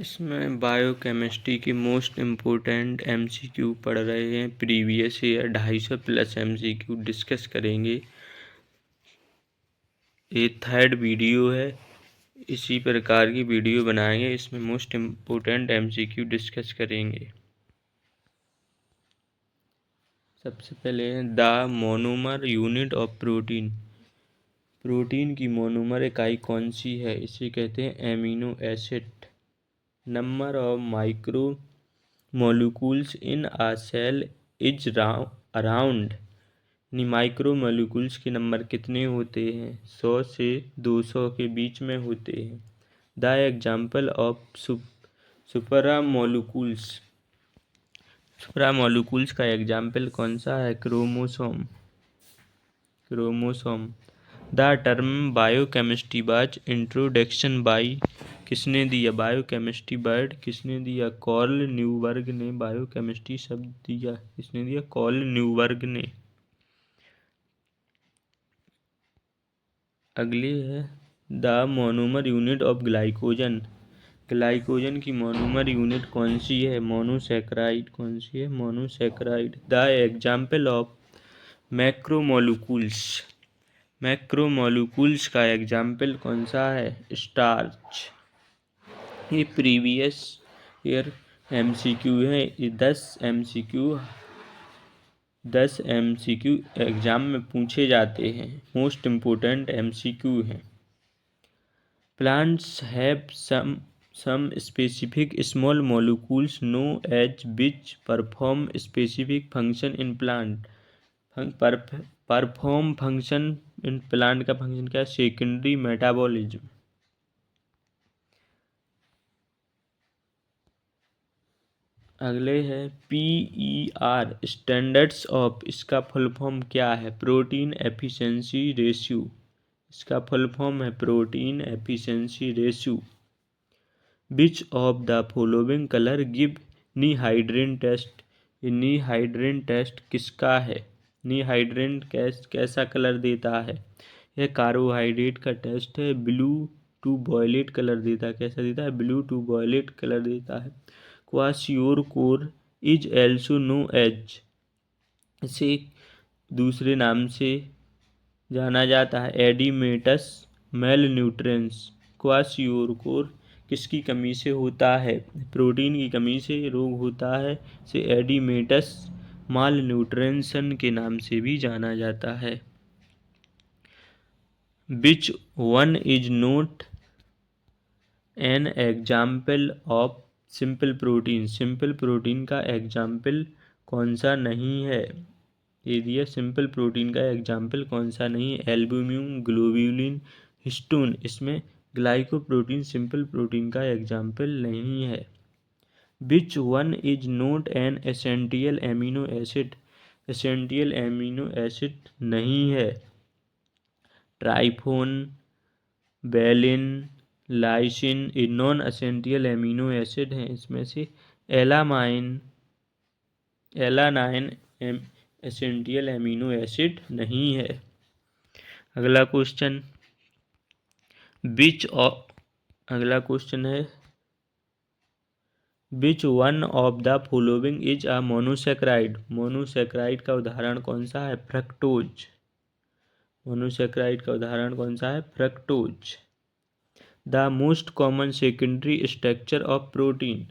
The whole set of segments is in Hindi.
इसमें बायोकेमिस्ट्री की मोस्ट इम्पोर्टेंट एमसीक्यू पढ़ रहे हैं। Previous year 250 plus MCQ discuss करेंगे। ये थर्ड वीडियो है, इसी प्रकार की वीडियो बनाएंगे। इसमें मोस्ट इम्पोर्टेंट एमसीक्यू डिस्कस करेंगे। सबसे पहले है the monomer unit of protein. Protein की मोनोमर इकाई कौन सी है? इसे कहते हैं amino acid. Number of micro molecules in a cell is around. Micro molecules के नंबर कितने होते हैं? 100 से 200 के बीच में होते हैं। The example of supramolecules. Supramolecules का एग्जाम्पल कौन सा है? Chromosome. The term biochemistry was introduction by. किसने दिया? बायोकेमिस्ट्री वर्ड किसने दिया? कार्ल न्यूबर्ग ने बायोकेमिस्ट्री शब्द दिया। किसने दिया? कार्ल न्यूबर्ग ने। अगली है the monomer unit of glycogen. Glycogen की मोनोमर यूनिट कौन सी है? मोनोसैकराइड। कौन सी है? Monosaccharide. The example of macromolecules. Macromolecules का एग्जाम्पल कौन सा है? स्टार्च। ये प्रीवियस ईयर एमसीक्यू है। ये 10 एमसीक्यू एग्जाम में पूछे जाते हैं। मोस्ट इम्पोर्टेंट एमसीक्यू हैं। Plants have some specific small molecules known as which perform specific function in plant। Perform function in plant का फंक्शन क्या है? Secondary metabolism. अगले है PER स्टैंडर्ड्स ऑफ। इसका फुल फॉर्म क्या है? Protein efficiency ratio. इसका फुल फॉर्म है protein efficiency ratio. Which of the following colour give ninhydrin test. Ninhydrin test किसका है? नीहाइड्रेन कैसा कलर देता है? यह कार्बोहाइड्रेट का टेस्ट है। ब्लू टू वॉयलेट कलर देता है। कैसा देता है? ब्लू टू वॉयलेट कलर देता है। Kwashiorkor is also know as. इसे दूसरे नाम से जाना जाता है एडिमेटस मेल न्यूट्रेंस। क्वाशियोरकोर किसकी कमी से होता है? प्रोटीन की कमी से रोग होता है। इसे एडिमेटस माल न्यूट्रेंसन के नाम से भी जाना जाता है। विच one is not an example of simple protein. Simple protein का एग्जाम्पल कौन सा नहीं है? ये दिया सिंपल प्रोटीन का एग्जाम्पल कौन सा नहीं है? Albumin, globulin, histone. इसमें ग्लाइकोप्रोटीन सिंपल प्रोटीन का एग्जाम्पल नहीं है। विच one is not an essential amino acid. Essential amino acid नहीं है। ट्राइफोन, वेलिन, लाइसिन ये नॉन एसेंशियल एमिनो एसिड हैं। इसमें से एलानाइन एसेंशियल एमिनो एसिड नहीं है। अगला क्वेश्चन है which one of the following is a monosaccharide. Monosaccharide का उदाहरण कौन सा है? फ्रक्टोज। मोनोसैकराइड का उदाहरण कौन सा है? Fructose. The most common secondary structure of protein.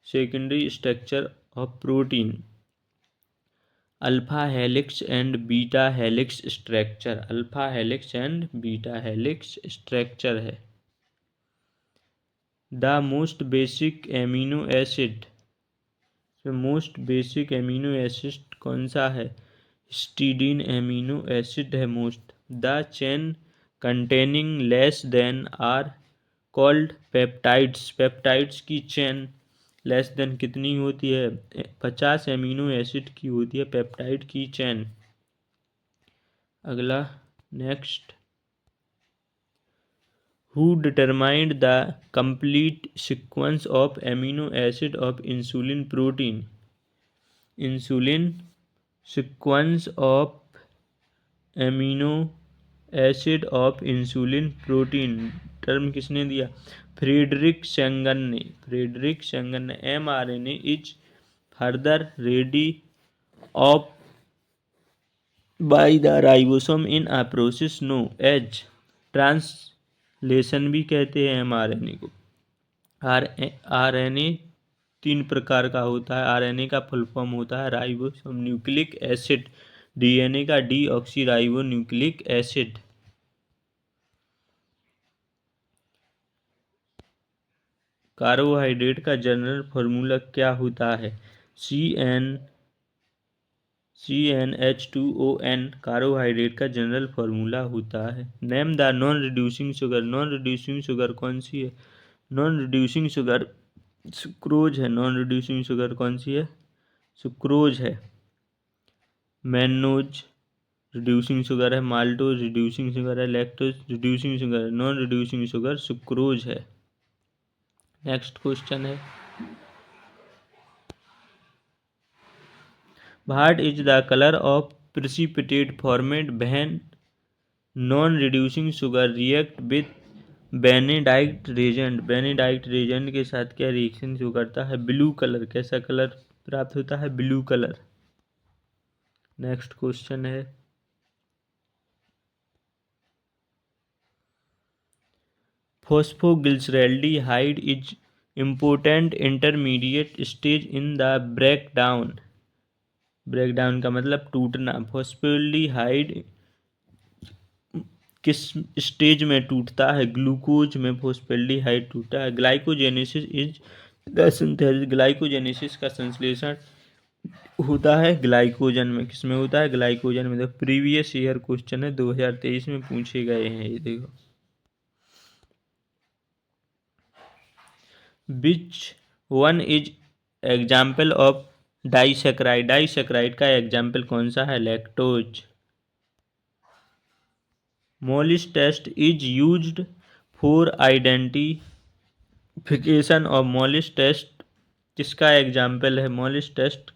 Secondary structure of protein alpha helix and beta helix structure. Alpha helix and beta helix structure है। The most basic amino acid. Most basic amino acid कौन सा है? हिस्टिडीन एमिनो एसिड है most. The chain containing less than are called peptides. Peptides की चेन लेस देन कितनी होती है? 50 एमिनो एसिड की होती है पेप्टाइड की चेन। अगला next Who determined the complete sequence of amino acid of insulin protein? Insulin sequence of amino acid of insulin protein term किसने दिया? फ्रेडरिक सेंगन ने। फ्रेडरिक सेंगन ने। mRNA is further ready off by the ribosome in a process know as translation भी कहते हैं mRNA को। RNA 3 प्रकार का होता है। RNA का फुल फॉर्म होता है राइबोसोम न्यूक्लिक एसिड। DNA का deoxy ribo nucleic acid. Carbohydrate का जनरल फॉर्मूला क्या होता है? CnH2ON कार्बोहाइड्रेट का जनरल फॉर्मूला होता है। Name the non reducing sugar. Non reducing sugar कौन सी है? नॉन रिड्यूसिंग शुगर सुक्रोज है। नॉन रिड्यूसिंग शुगर कौन सी है? सुक्रोज है। मैनोज रिड्यूसिंग शुगर है। माल्टोज रिड्यूसिंग शुगर है। लैक्टोज रिड्यूसिंग शुगर है। नॉन रिड्यूसिंग शुगर सुक्रोज है। नेक्स्ट क्वेश्चन है, what is the colour of precipitate formed when non reducing sugar react with Benedict reagent. Benedict reagent के साथ क्या रिएक्शन शो करता है? Blue colour. कैसा कलर प्राप्त होता है? Blue colour. नेक्स्ट क्वेश्चन है, phosphoglyceraldehyde is important intermediate stage in the breakdown. Breakdown का मतलब टूटना। फॉस्फोल्डिहाइड किस स्टेज में टूटता है? ग्लूकोज में फॉस्फोल्डिहाइड टूटता है। Glycogenesis is the synthesis. Glycogenesis का संश्लेषण होता है ग्लाइकोजन में। किस में होता है? ग्लाइकोजन में। प्रीवियस ईयर क्वेश्चन है, 2023 में पूछे गए हैं ये। देखो, which one is example of disaccharide. Disaccharide का एग्जाम्पल कौन सा है? Lactose. Molisch test is used for identification of. Molisch test किसका एग्जाम्पल है? मोलिस टेस्ट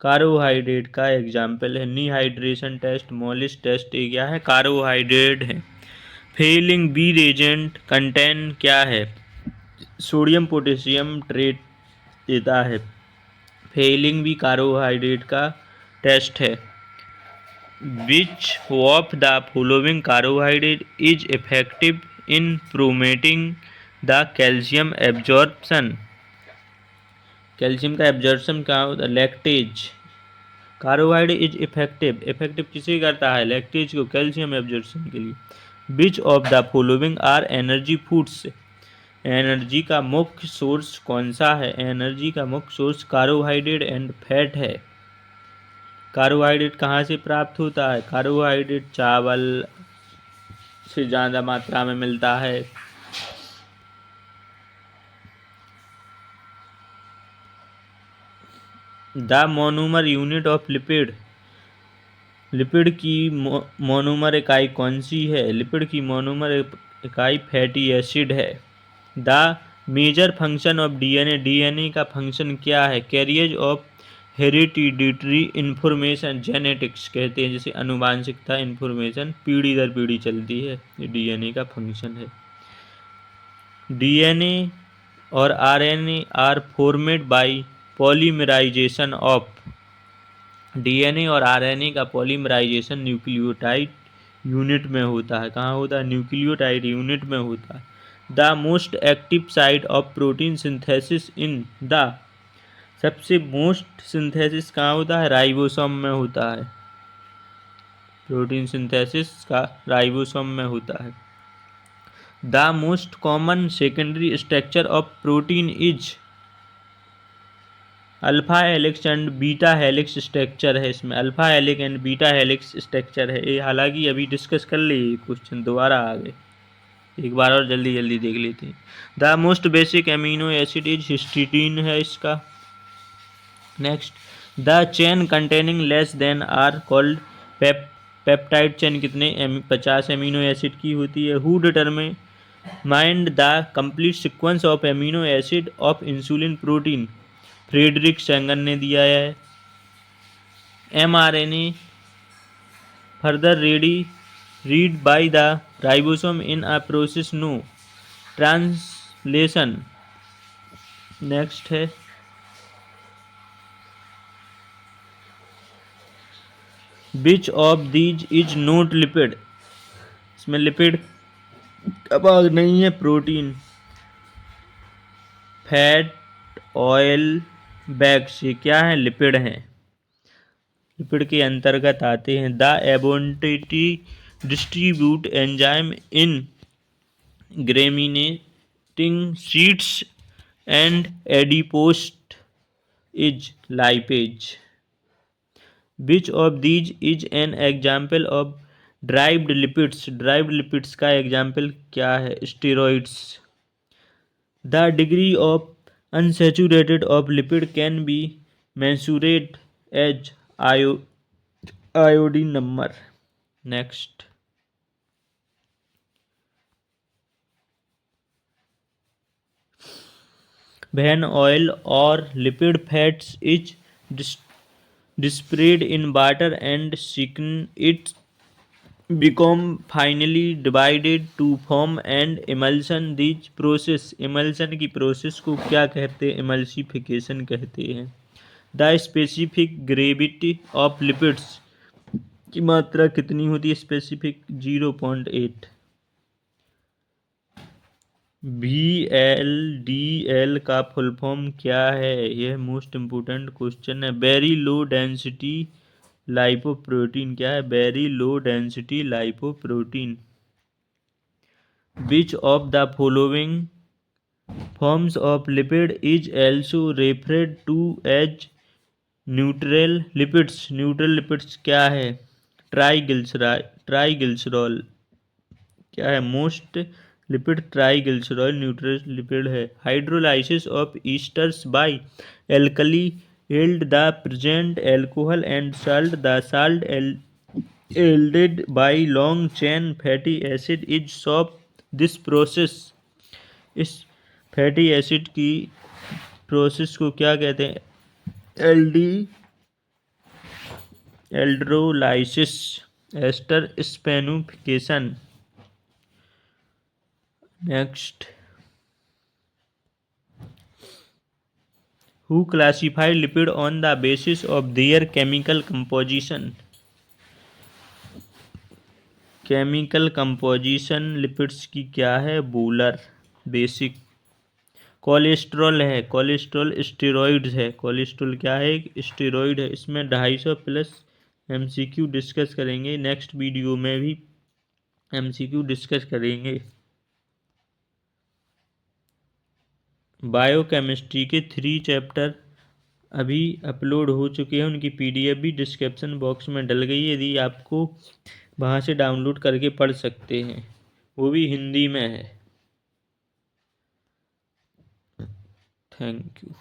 कार्बोहाइड्रेट का एग्जाम्पल है। Ninhydrin test. मोलिस टेस्ट ये क्या है? कार्बोहाइड्रेट है। फेलिंग बी रेजेंट कंटेन क्या है? सोडियम पोटेशियम ट्रेट देता है। फेलिंग भी कार्बोहाइड्रेट का टेस्ट है। Which of the following carbohydrate is effective in promoting the calcium absorption. Calcium का एब्जॉर्प्शन क्या होता है? Lactase. Carbohydrate is effective. Effective किसे करता है? लैक्टेज को, कैल्शियम एब्जॉर्प्शन के लिए। Which of the following are energy foods. Energy का मुख्य सोर्स कौन सा है? एनर्जी का मुख्य सोर्स कार्बोहाइड्रेट एंड फैट है। कार्बोहाइड्रेट कहाँ से प्राप्त होता है? कार्बोहाइड्रेट चावल से ज़्यादा मात्रा में मिलता है। The monomer unit of lipid. Lipid की मोनोमर इकाई कौन सी है? लिपिड की मोनोमर इकाई फैटी एसिड है। The major function of DNA. DNA का फंक्शन क्या है? Carriage of hereditary information. Genetics कहते हैं जिसे अनुवांशिकता इंफॉर्मेशन पीढ़ी दर पीढ़ी चलती है। ये डीएनए का फंक्शन है। डीएनए और RNA are formed by polymerization of. DNA और आरएनए का पॉलीमराइजेशन न्यूक्लियोटाइड यूनिट में होता है। कहाँ होता है? न्यूक्लियोटाइड यूनिट में होता है। The most active site of protein synthesis in the. सबसे मोस्ट सिंथेसिस कहाँ होता है? राइबोसोम में होता है। प्रोटीन सिंथेसिस का राइबोसोम में होता है। The most common secondary structure of protein is. Alpha helix and beta helix structure है इसमें। Alpha helix and beta helix structure है ये। हालांकि अभी डिस्कस कर लिए क्वेश्चन, दोबारा आ गए, एक बार और जल्दी जल्दी देख लेते हैं। The most basic amino acid is histidine है इसका। Next, the chain containing less than are called peptide chain कितने 50 एमिनो एसिड की होती है। Who determined the complete sequence of amino acid of insulin protein. Frederick Sanger ने दिया है। mRNA further ready read by the ribosome in a process no translation. Next है which of these is not lipid, इसमें लिपिड का भाग नहीं है, प्रोटीन, फैट, ऑयल, बैग्स, ये क्या है, लिपिड हैं, लिपिड के अंतर्गत आते हैं। The abundantly distribute enzyme in germinating seeds and adipose is lipase. Which of these is an example of derived lipids, derived lipids का एग्जाम्पल क्या है, steroids. The degree of unsaturated of lipid can be measured as iodine number. Next when oil or lipid fats is dispersed in water and thicken it become finally divided to form an emulsion. These process, emulsion की प्रोसेस को क्या कहते हैं, emulsification कहते हैं। The specific gravity of lipids की मात्रा कितनी होती है, स्पेसिफिक 0.8। VLDL का फुल फॉर्म क्या है, यह मोस्ट इम्पोर्टेंट क्वेश्चन है। वेरी लो डेंसिटी लाइपोप्रोटीन, क्या है, very low density lipoprotein. Which of the following forms of lipid is also referred to as neutral lipids, neutral lipids क्या है, ट्राइग्लिसरॉल, क्या है, most lipid triglycerol neutral lipid है। Hydrolysis of esters by alkali yield the present alcohol and salt. The salt yielded by long chain fatty acid is soft. This process, इस फैटी एसिड की प्रोसेस को क्या कहते हैं, hydrolysis, ester saponification. Next, who classified lipid on the basis of their chemical composition, chemical composition lipids की क्या है, बोलर, बेसिक। कोलेस्ट्रॉल है, कोलेस्ट्रॉल स्टेरॉइड्स है, कोलेस्ट्रॉल क्या है, एक स्टेरॉइड है। इसमें 250 प्लस MCQ डिस्कस करेंगे, नेक्स्ट वीडियो में भी MCQ डिस्कस करेंगे। बायोकेमिस्ट्री के 3 चैप्टर अभी अपलोड हो चुके हैं, उनकी PDF भी डिस्क्रिप्शन बॉक्स में डल गई है, यदि आपको वहाँ से डाउनलोड करके पढ़ सकते हैं, वो भी हिंदी में है। Thank you.